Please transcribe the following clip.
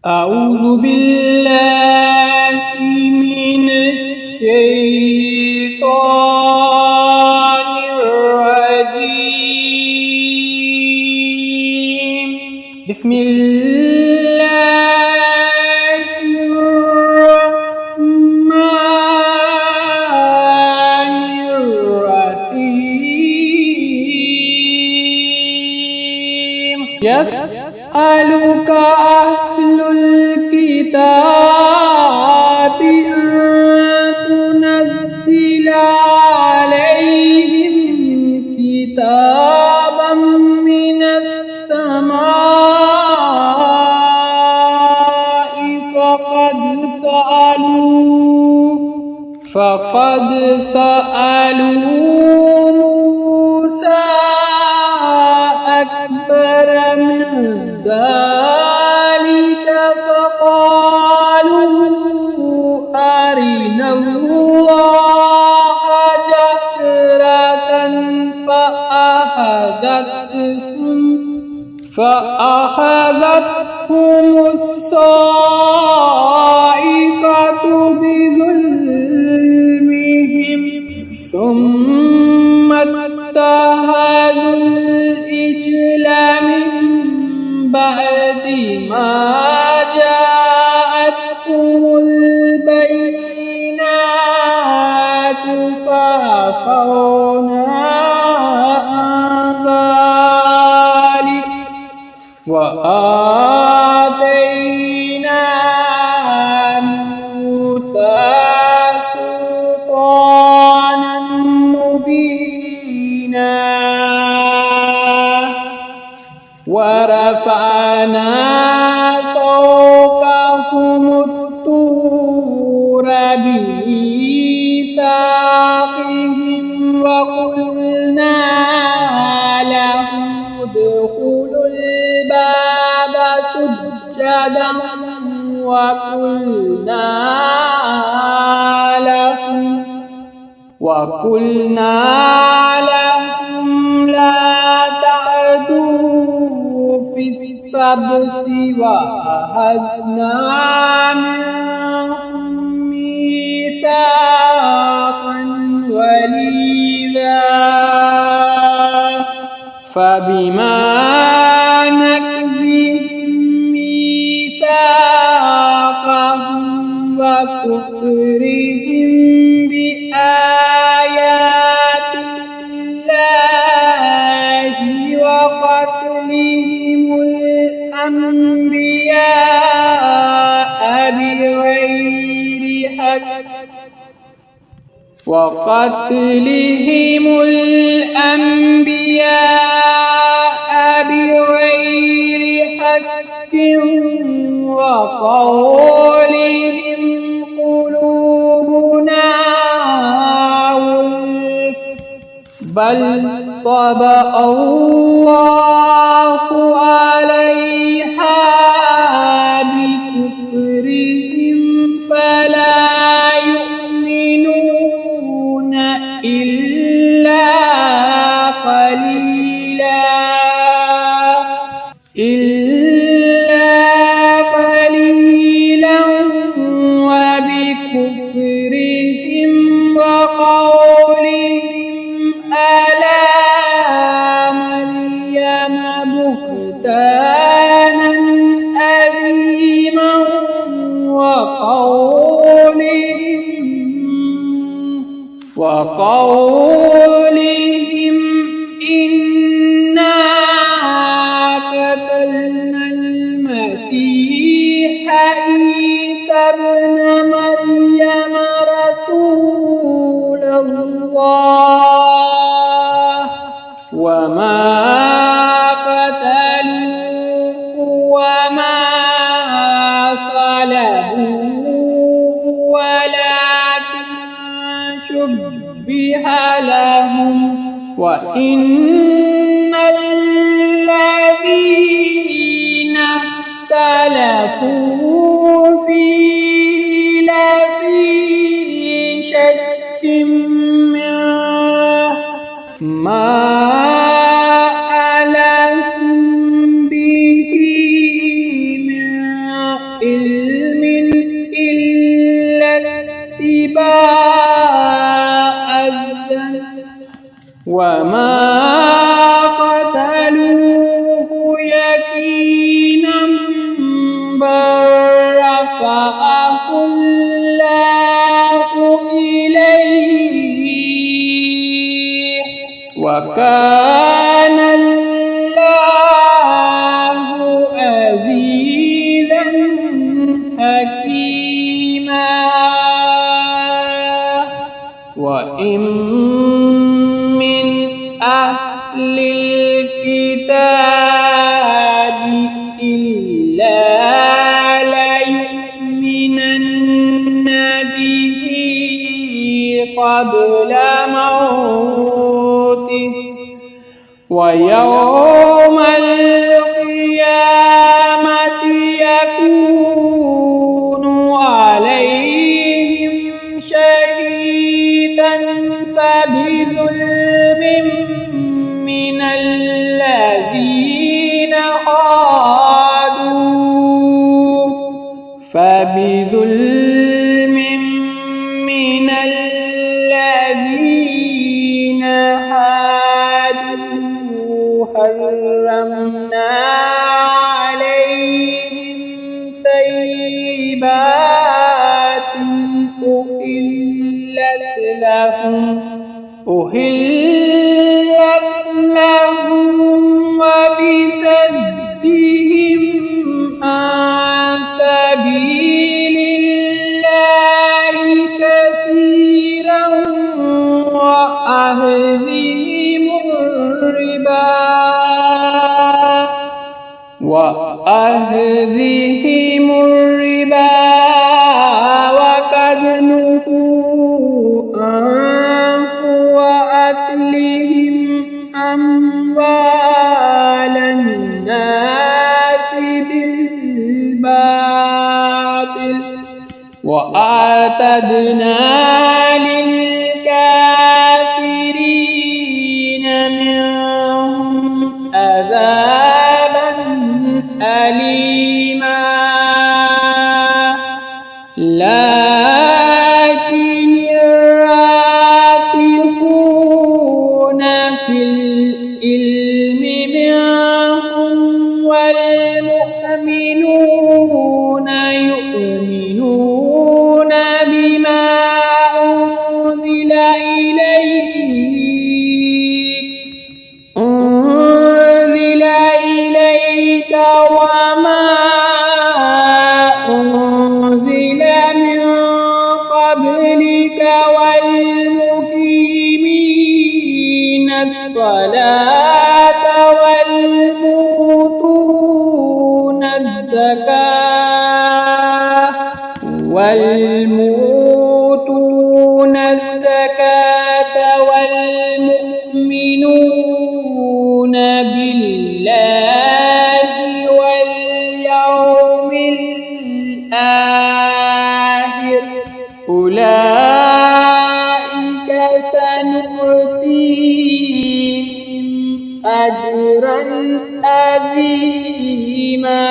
أعوذ بالله من الشيطان الرجيم. بسم الله الرحمن الرحيم. يسألك أهل الكتاب أن تنزل عليهم كتابا من السماء فقد سألوا موسى أكبر من ذلك فقالوا أرنا الله جهرة فأخذتهم الصاعقة بظلمهم ثم اتخذوا العجل من بعد ما جاءتهم البينات فعفونا عن ذلك وآتينا موسى سلطانا مبينا ورفعنا فوقهم الطور بميثاقهم وقلنا لهم ادخلوا الباب سجدا وقلنا لهم لا تعدوا في السبت وأخذنا منهم ميثاقا غليظا فبما نقضهم ميثاقهم وكفرهم بآيات الله وقتلهم الأنبياء بغير حق وقولهم قلوبنا غلف بل طبع الله عليها بكفرهم فلا يؤمنون إلا قليلا وبكفرهم وقولهم على مريم بهتانا عظيما وقولهم إنا قتلنا المسيح عيسى ابن مريم رسول الله وما قتلوه وما صلبوه ولكن شبه لهم وإن الذين اختلفوا فيه لفي شك منه ما ألهم به من رفعه الله إليه وكان الله عزيزا حكيما وإن من أهل الكتاب إلا ليؤمنن به قبل موته ويوم القيامة يكون عليهم شهيدا فبظلم من الذين هادوا حرمنا عليهم طيبات أحلت لهم وبصدهم عن سبيل الله كثيرا وأخذهم الربا وقد نهوا عنه وأكلهم أموال الناس بالباطل وأعتدنا للكافرين منهم عذابا أليما لكن الراسخون في العلم منهم والمؤمنون يؤمنون بما أنزل إليك وما أنزل من قبلك والمقيمين الصلاة والمؤتون الزكاة والمؤمنون بالله واليوم الآخر أولئك سنؤتيهم أجرا عظيما.